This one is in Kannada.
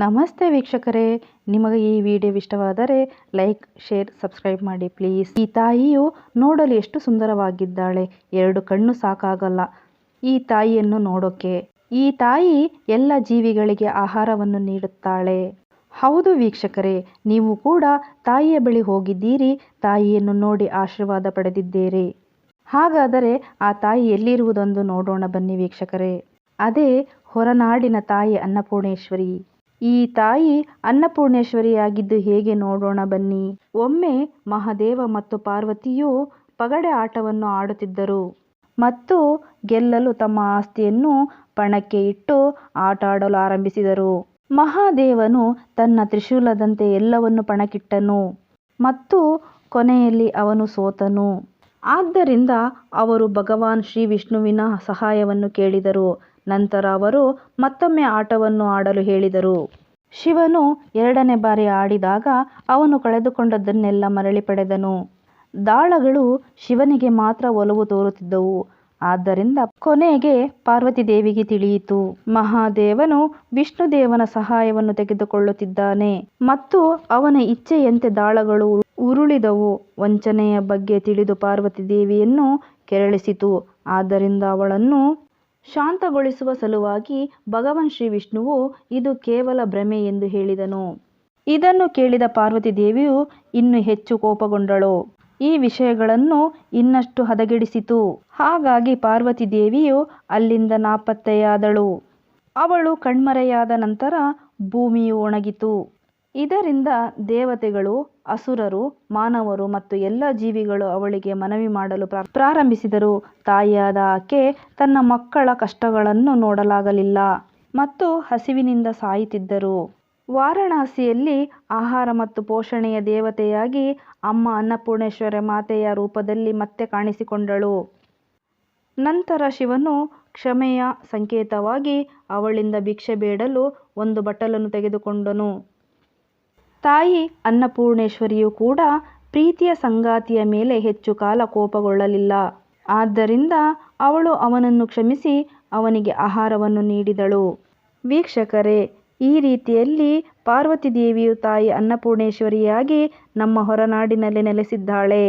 ನಮಸ್ತೆ ವೀಕ್ಷಕರೇ, ನಿಮಗೆ ಈ ವಿಡಿಯೋ ಇಷ್ಟವಾದರೆ ಲೈಕ್, ಶೇರ್, ಸಬ್ಸ್ಕ್ರೈಬ್ ಮಾಡಿ ಪ್ಲೀಸ್. ಈ ತಾಯಿಯು ನೋಡಲು ಎಷ್ಟು ಸುಂದರವಾಗಿದ್ದಾಳೆ. 2 ಕಣ್ಣು ಸಾಕಾಗಲ್ಲ ಈ ತಾಯಿಯನ್ನು ನೋಡೋಕೆ. ಈ ತಾಯಿ ಎಲ್ಲ ಜೀವಿಗಳಿಗೆ ಆಹಾರವನ್ನು ನೀಡುತ್ತಾಳೆ. ಹೌದು ವೀಕ್ಷಕರೇ, ನೀವು ಕೂಡ ತಾಯಿಯ ಬಳಿ ಹೋಗಿದ್ದೀರಿ, ತಾಯಿಯನ್ನು ನೋಡಿ ಆಶೀರ್ವಾದ ಪಡೆದಿದ್ದೀರಿ. ಹಾಗಾದರೆ ಆ ತಾಯಿ ಎಲ್ಲಿರುವುದೆಂದು ನೋಡೋಣ ಬನ್ನಿ ವೀಕ್ಷಕರೇ. ಅದೇ ಹೊರನಾಡಿನ ತಾಯಿ ಅನ್ನಪೂರ್ಣೇಶ್ವರಿ. ಈ ತಾಯಿ ಅನ್ನಪೂರ್ಣೇಶ್ವರಿಯಾಗಿದ್ದು ಹೇಗೆ ನೋಡೋಣ ಬನ್ನಿ. ಒಮ್ಮೆ ಮಹಾದೇವ ಮತ್ತು ಪಾರ್ವತಿಯು ಪಗಡೆ ಆಟವನ್ನು ಆಡುತ್ತಿದ್ದರು ಮತ್ತು ಗೆಲ್ಲಲು ತಮ್ಮ ಆಸ್ತಿಯನ್ನು ಪಣಕ್ಕೆ ಇಟ್ಟು ಆಟ ಆಡಲು ಆರಂಭಿಸಿದರು. ಮಹಾದೇವನು ತನ್ನ ತ್ರಿಶೂಲದಂತೆ ಎಲ್ಲವನ್ನು ಪಣಕ್ಕಿಟ್ಟನು ಮತ್ತು ಕೊನೆಯಲ್ಲಿ ಅವನು ಸೋತನು. ಆದ್ದರಿಂದ ಅವರು ಭಗವಾನ್ ಶ್ರೀ ವಿಷ್ಣುವಿನ ಸಹಾಯವನ್ನು ಕೇಳಿದರು. ನಂತರ ಅವರು ಮತ್ತೊಮ್ಮೆ ಆಟವನ್ನು ಆಡಲು ಹೇಳಿದರು. ಶಿವನು 2ನೇ ಬಾರಿ ಆಡಿದಾಗ ಅವನು ಕಳೆದುಕೊಂಡದ್ದನ್ನೆಲ್ಲ ಮರಳಿ ಪಡೆದನು. ದಾಳಗಳು ಶಿವನಿಗೆ ಮಾತ್ರ ಒಲವು ತೋರುತ್ತಿದ್ದವು. ಆದ್ದರಿಂದ ಕೊನೆಗೆ ಪಾರ್ವತಿ ದೇವಿಗೆ ತಿಳಿಯಿತು, ಮಹಾದೇವನು ವಿಷ್ಣುದೇವನ ಸಹಾಯವನ್ನು ತೆಗೆದುಕೊಳ್ಳುತ್ತಿದ್ದಾನೆ ಮತ್ತು ಅವನ ಇಚ್ಛೆಯಂತೆ ದಾಳಗಳು ಉರುಳಿದವು. ವಂಚನೆಯ ಬಗ್ಗೆ ತಿಳಿದು ಪಾರ್ವತಿ ದೇವಿಯನ್ನು ಕೆರಳಿಸಿತು. ಆದ್ದರಿಂದ ಅವಳನ್ನು ಶಾಂತಗೊಳಿಸುವ ಸಲುವಾಗಿ ಭಗವಾನ್ ಶ್ರೀ ವಿಷ್ಣುವು ಇದು ಕೇವಲ ಭ್ರಮೆ ಎಂದು ಹೇಳಿದನು. ಇದನ್ನು ಕೇಳಿದ ಪಾರ್ವತಿ ದೇವಿಯು ಇನ್ನೂ ಹೆಚ್ಚು ಕೋಪಗೊಂಡಳು. ಈ ವಿಷಯಗಳನ್ನು ಇನ್ನಷ್ಟು ಹದಗೆಡಿಸಿತು. ಹಾಗಾಗಿ ಪಾರ್ವತಿ ದೇವಿಯು ಅಲ್ಲಿಂದ ನಾಪತ್ತೆಯಾದಳು. ಅವಳು ಕಣ್ಮರೆಯಾದ ನಂತರ ಭೂಮಿಯು ಒಣಗಿತು. ಇದರಿಂದ ದೇವತೆಗಳು, ಅಸುರರು, ಮಾನವರು ಮತ್ತು ಎಲ್ಲ ಜೀವಿಗಳು ಅವಳಿಗೆ ಮನವಿ ಮಾಡಲು ಪ್ರಾರಂಭಿಸಿದರು. ತಾಯಿಯಾದ ಆಕೆ ತನ್ನ ಮಕ್ಕಳ ಕಷ್ಟಗಳನ್ನು ನೋಡಲಾಗಲಿಲ್ಲ ಮತ್ತು ಹಸಿವಿನಿಂದ ಸಾಯುತ್ತಿದ್ದರು. ವಾರಣಾಸಿಯಲ್ಲಿ ಆಹಾರ ಮತ್ತು ಪೋಷಣೆಯ ದೇವತೆಯಾಗಿ ಅಮ್ಮ ಅನ್ನಪೂರ್ಣೇಶ್ವರಿ ಮಾತೆಯ ರೂಪದಲ್ಲಿ ಮತ್ತೆ ಕಾಣಿಸಿಕೊಂಡಳು. ನಂತರ ಶಿವನು ಕ್ಷಮೆಯ ಸಂಕೇತವಾಗಿ ಅವಳಿಂದ ಭಿಕ್ಷೆ ಬೇಡಲು ಒಂದು ಬಟ್ಟಲನ್ನು ತೆಗೆದುಕೊಂಡನು. ತಾಯಿ ಅನ್ನಪೂರ್ಣೇಶ್ವರಿಯು ಕೂಡ ಪ್ರೀತಿಯ ಸಂಗಾತಿಯ ಮೇಲೆ ಹೆಚ್ಚು ಕಾಲ ಕೋಪಗೊಳ್ಳಲಿಲ್ಲ. ಆದ್ದರಿಂದ ಅವಳು ಅವನನ್ನು ಕ್ಷಮಿಸಿ ಅವನಿಗೆ ಆಹಾರವನ್ನು ನೀಡಿದಳು. ವೀಕ್ಷಕರೇ, ಈ ರೀತಿಯಲ್ಲಿ ಪಾರ್ವತಿ ದೇವಿಯು ತಾಯಿ ಅನ್ನಪೂರ್ಣೇಶ್ವರಿಯಾಗಿ ನಮ್ಮ ಹೊರನಾಡಿನಲ್ಲಿ ನೆಲೆಸಿದ್ದಾಳೆ.